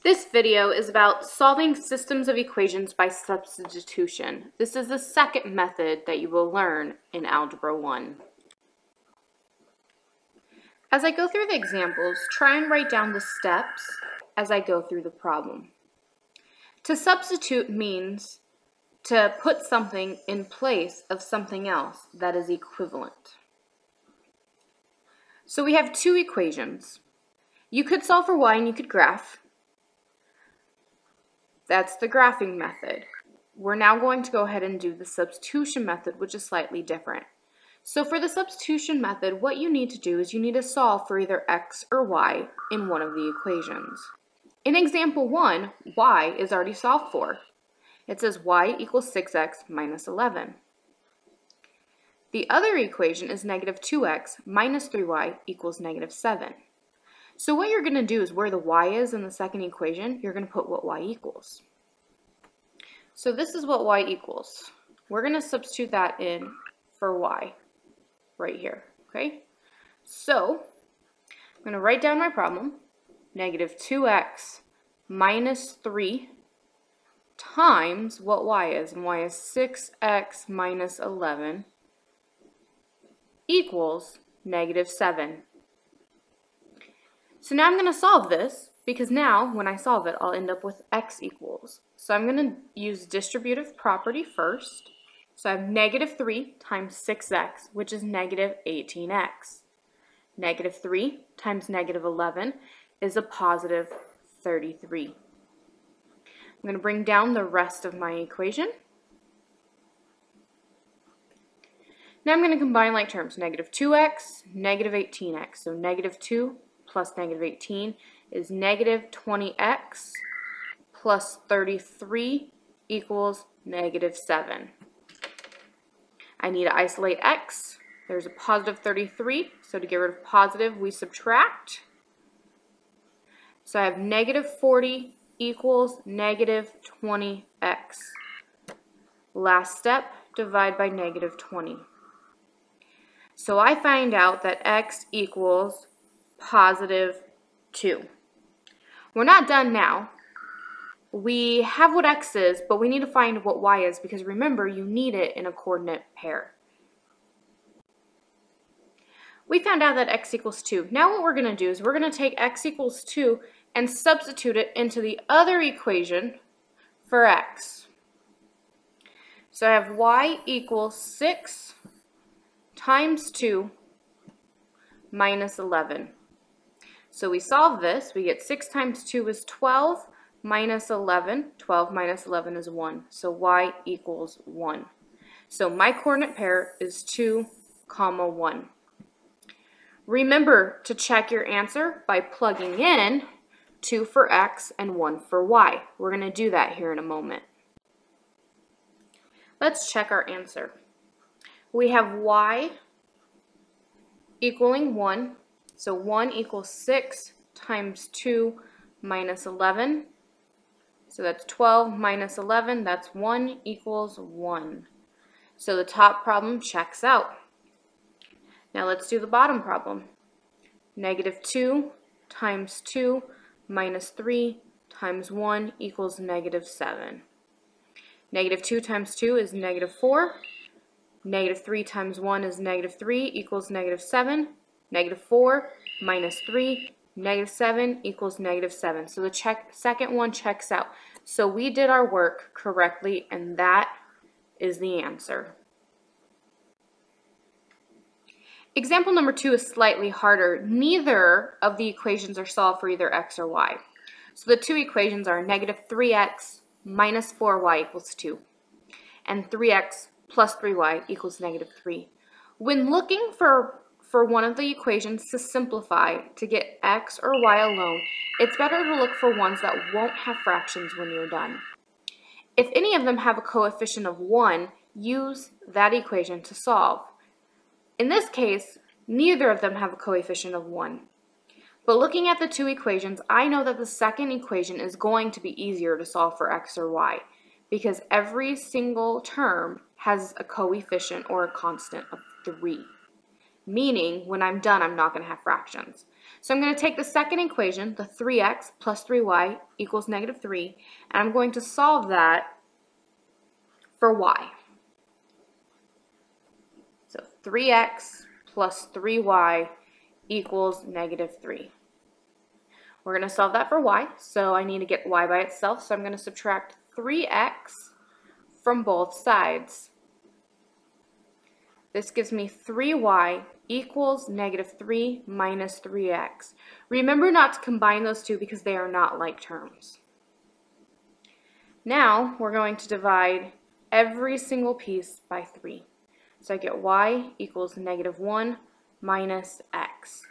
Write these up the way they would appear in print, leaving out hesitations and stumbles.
This video is about solving systems of equations by substitution. This is the second method that you will learn in Algebra 1. As I go through the examples, try and write down the steps as I go through the problem. To substitute means to put something in place of something else that is equivalent. So we have two equations. You could solve for y and you could graph. That's the graphing method. We're now going to go ahead and do the substitution method, which is slightly different. So for the substitution method, what you need to do is you need to solve for either x or y in one of the equations. In example 1, y is already solved for. It says y equals 6x minus 11. The other equation is negative 2x minus 3y equals negative 7. So what you're going to do is where the y is in the second equation, you're going to put what y equals. So this is what y equals. We're going to substitute that in for y right here, okay? So I'm going to write down my problem. Negative 2x minus 3 times what y is, and y is 6x minus 11 equals negative 7. So now I'm going to solve this, because now when I solve it, I'll end up with x equals. So I'm going to use distributive property first. So I have negative 3 times 6x, which is negative 18x. Negative 3 times negative 11 is a positive 33. I'm going to bring down the rest of my equation. Now I'm going to combine like terms. Negative 2x, negative 18x. So negative 2 plus negative 18 is negative 20x plus 33 equals negative 7. I need to isolate x. There's a positive 33, so to get rid of positive, we subtract. So I have negative 40 equals negative 20x. Last step, divide by negative 20. So I find out that x equals positive 2. We're not done now. We have what x is, but we need to find what y is, because remember, you need it in a coordinate pair. We found out that x equals 2. Now what we're going to do is we're going to take x equals 2 and substitute it into the other equation for x. So I have y equals 6 times 2 minus 11. So we solve this, we get 6 times 2 is 12 minus 11. 12 minus 11 is 1. So y equals 1. So my coordinate pair is 2, 1. Remember to check your answer by plugging in 2 for x and 1 for y. We're going to do that here in a moment. Let's check our answer. We have y equaling 1. So 1 equals 6 times 2 minus 11. So that's 12 minus 11. That's 1 equals 1. So the top problem checks out. Now let's do the bottom problem. Negative 2 times 2 minus 3 times 1 equals negative 7. Negative 2 times 2 is negative 4. Negative 3 times 1 is negative 3 equals negative 7. Negative 4 minus 3, negative 7 equals negative 7. So the second one checks out. So we did our work correctly, and that is the answer. Example number 2 is slightly harder. Neither of the equations are solved for either x or y. So the two equations are negative 3x minus 4y equals 2, and 3x plus 3y equals negative 3. When looking for one of the equations to simplify to get x or y alone, it's better to look for ones that won't have fractions when you're done. If any of them have a coefficient of 1, use that equation to solve. In this case, neither of them have a coefficient of 1. But looking at the two equations, I know that the second equation is going to be easier to solve for x or y, because every single term has a coefficient or a constant of 3. Meaning, when I'm done, I'm not going to have fractions. So I'm going to take the second equation, the 3x plus 3y equals negative 3, and I'm going to solve that for y. So 3x plus 3y equals negative 3. We're going to solve that for y, so I need to get y by itself, so I'm going to subtract 3x from both sides. This gives me 3y equals negative 3 minus 3x. Remember not to combine those two because they are not like terms. Now we're going to divide every single piece by 3. So I get y equals negative 1 minus x.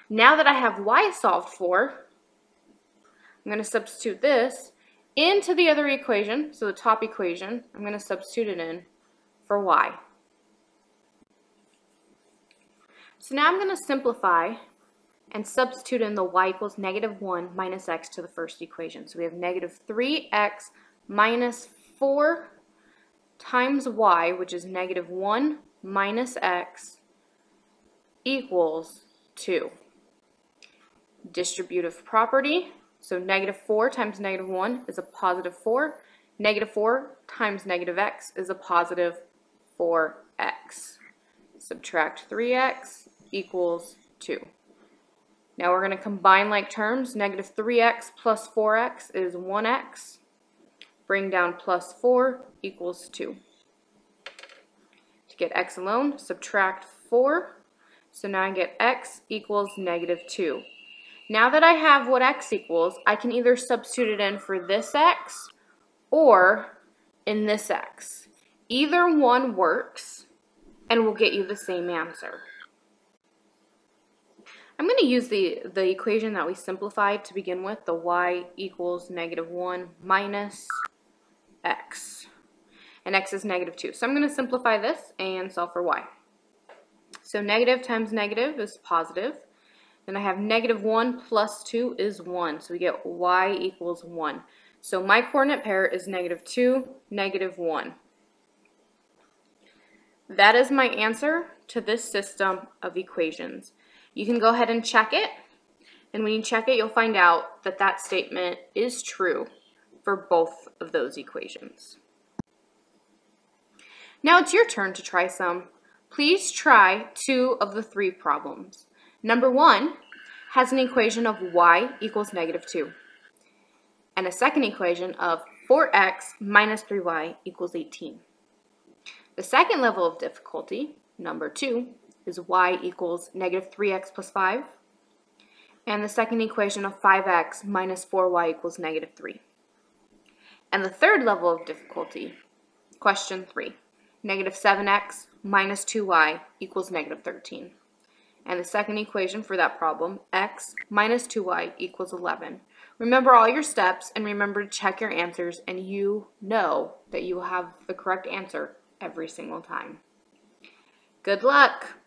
Now that I have y solved for, I'm going to substitute this into the other equation, so the top equation. I'm going to substitute it in for y. So now I'm going to simplify and substitute in the y equals negative 1 minus x to the first equation. So we have negative 3x minus 4 times y, which is negative 1 minus x, equals 2. Distributive property, so negative 4 times negative 1 is a positive 4. Negative 4 times negative x is a positive 4x. Subtract 3x equals 2. Now we're going to combine like terms. Negative 3x plus 4x is 1x. Bring down plus 4 equals 2. To get x alone, subtract 4. So now I get x equals negative 2. Now that I have what x equals, I can either substitute it in for this x or in this x. Either one works and will get you the same answer. I'm going to use the equation that we simplified to begin with, the y equals negative 1 minus x. And x is negative 2. So I'm going to simplify this and solve for y. So negative times negative is positive. Then I have negative 1 plus 2 is 1. So we get y equals 1. So my coordinate pair is negative 2, negative 1. That is my answer to this system of equations. You can go ahead and check it, and when you check it, you'll find out that that statement is true for both of those equations. Now it's your turn to try some. Please try 2 of the 3 problems. Number 1 has an equation of y equals negative 2, and a second equation of 4x minus 3y equals 18. The second level of difficulty, number 2, is y equals negative 3x plus 5, and the second equation of 5x minus 4y equals negative 3. And the third level of difficulty, question 3, negative 7x minus 2y equals negative 13. And the second equation for that problem, x minus 2y equals 11. Remember all your steps and remember to check your answers, and you know that you will have the correct answer every single time. Good luck!